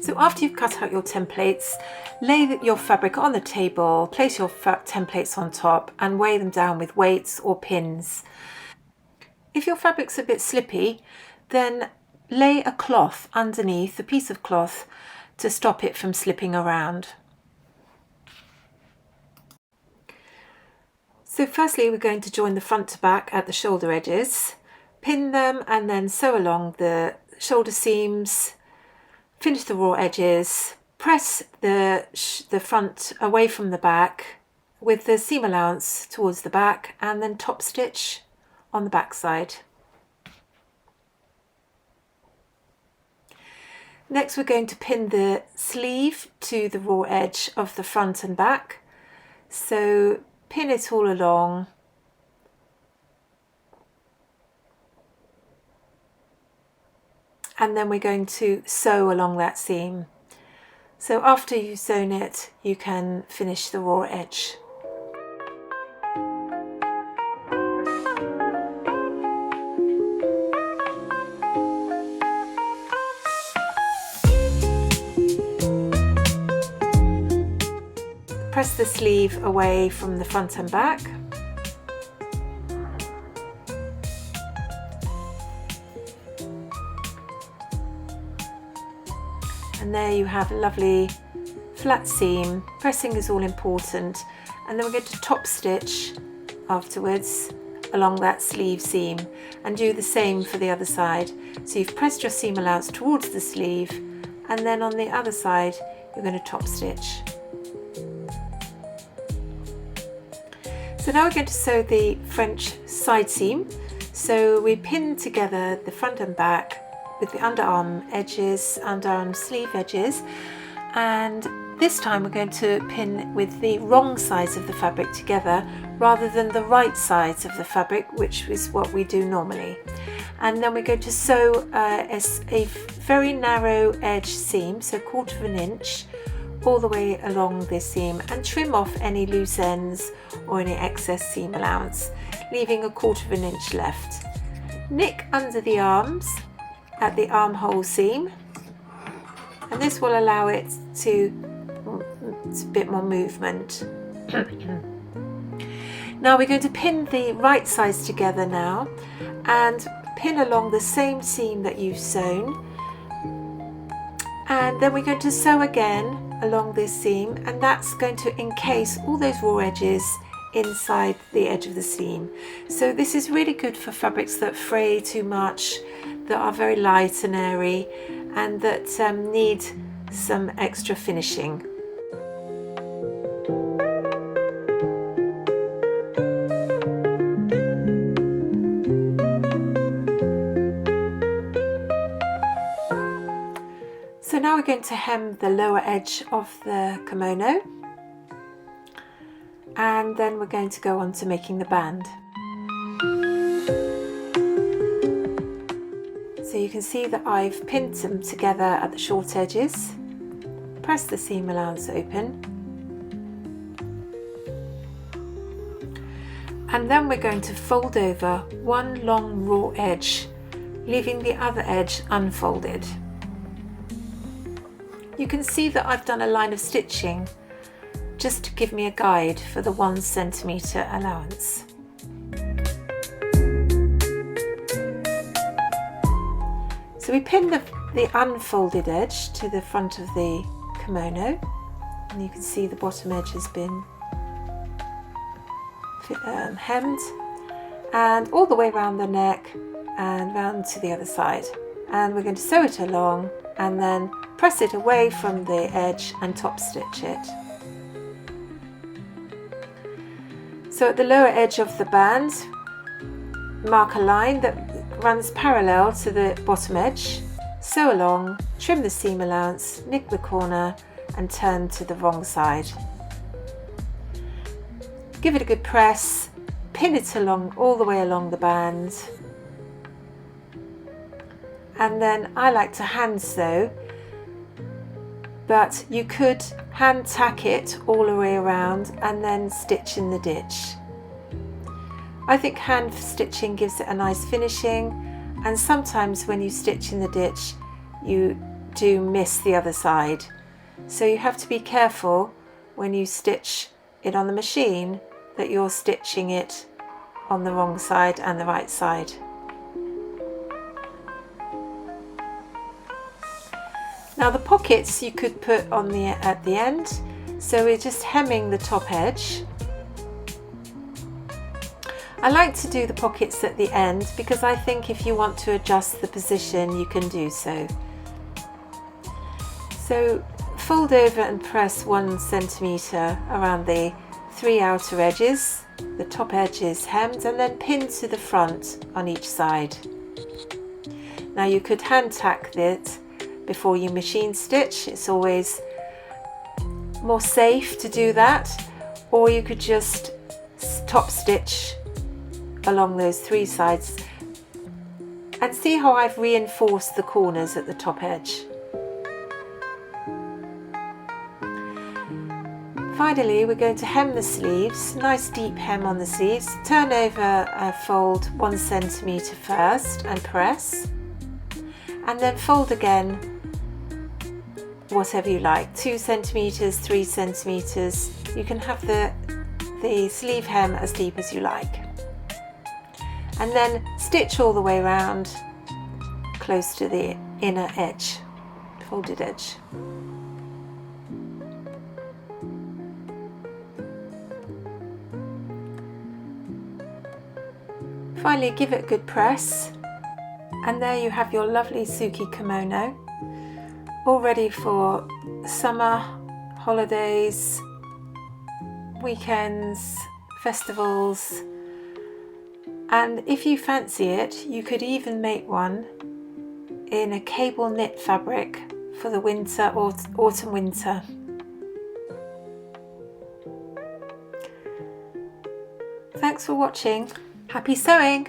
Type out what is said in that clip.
So after you've cut out your templates, lay your fabric on the table, place your templates on top and weigh them down with weights or pins. If your fabric's a bit slippy, then lay a cloth underneath, a piece of cloth, to stop it from slipping around. So firstly, we're going to join the front to back at the shoulder edges, pin them and then sew along the shoulder seams, finish the raw edges, press the front away from the back with the seam allowance towards the back and then top stitch on the back side. Next we're going to pin the sleeve to the raw edge of the front and back. So pin it all along. And then we're going to sew along that seam. So after you've sewn it, you can finish the raw edge. Press the sleeve away from the front and back. And there you have a lovely flat seam. Pressing is all important, and then we're going to top stitch afterwards along that sleeve seam and do the same for the other side. So you've pressed your seam allowance towards the sleeve, and then on the other side you're going to top stitch. So now we're going to sew the French side seam. So we pin together the front and back with the underarm edges, underarm sleeve edges, and this time we're going to pin with the wrong sides of the fabric together rather than the right sides of the fabric, which is what we do normally. And then we're going to sew a very narrow edge seam, so 1/4 inch, all the way along this seam, and trim off any loose ends or any excess seam allowance, leaving 1/4 inch left. Nick under the arms at the armhole seam, and this will allow it to, it's a bit more movement. Now we're going to pin the right sides together now and pin along the same seam that you've sewn, and then we're going to sew again along this seam, and that's going to encase all those raw edges inside the edge of the seam. So this is really good for fabrics that fray too much, that are very light and airy, and that need some extra finishing. So now we're going to hem the lower edge of the kimono, and then we're going to go on to making the band. So you can see that I've pinned them together at the short edges, press the seam allowance open, and then we're going to fold over one long raw edge, leaving the other edge unfolded. You can see that I've done a line of stitching just to give me a guide for the 1 centimetre allowance. So we pin the unfolded edge to the front of the kimono, and you can see the bottom edge has been hemmed, and all the way around the neck and round to the other side. And we're going to sew it along and then press it away from the edge and top stitch it. So at the lower edge of the band, mark a line that runs parallel to the bottom edge, sew along, trim the seam allowance, nick the corner and turn to the wrong side. Give it a good press, pin it along all the way along the band, and then I like to hand sew, but you could hand tack it all the way around and then stitch in the ditch. I think hand stitching gives it a nice finishing, and sometimes when you stitch in the ditch you do miss the other side, so you have to be careful when you stitch it on the machine that you're stitching it on the wrong side and the right side. Now the pockets you could put on at the end, so we're just hemming the top edge. I like to do the pockets at the end because I think if you want to adjust the position you can do so. So fold over and press 1 centimetre around the 3 outer edges, the top edge is hemmed, and then pin to the front on each side. Now you could hand tack it before you machine stitch, it's always more safe to do that, or you could just top stitch along those 3 sides, and see how I've reinforced the corners at the top edge. Finally, we're going to hem the sleeves, nice deep hem on the sleeves, turn over, fold 1 centimetre first and press, and then fold again whatever you like, 2 centimetres, 3 centimetres, you can have the sleeve hem as deep as you like. And then stitch all the way around close to the inner edge, folded edge. Finally, give it a good press, and there you have your lovely SUKI kimono, all ready for summer, holidays, weekends, festivals. And if you fancy it, you could even make one in a cable knit fabric for the winter, autumn winter. Thanks for watching. Happy sewing!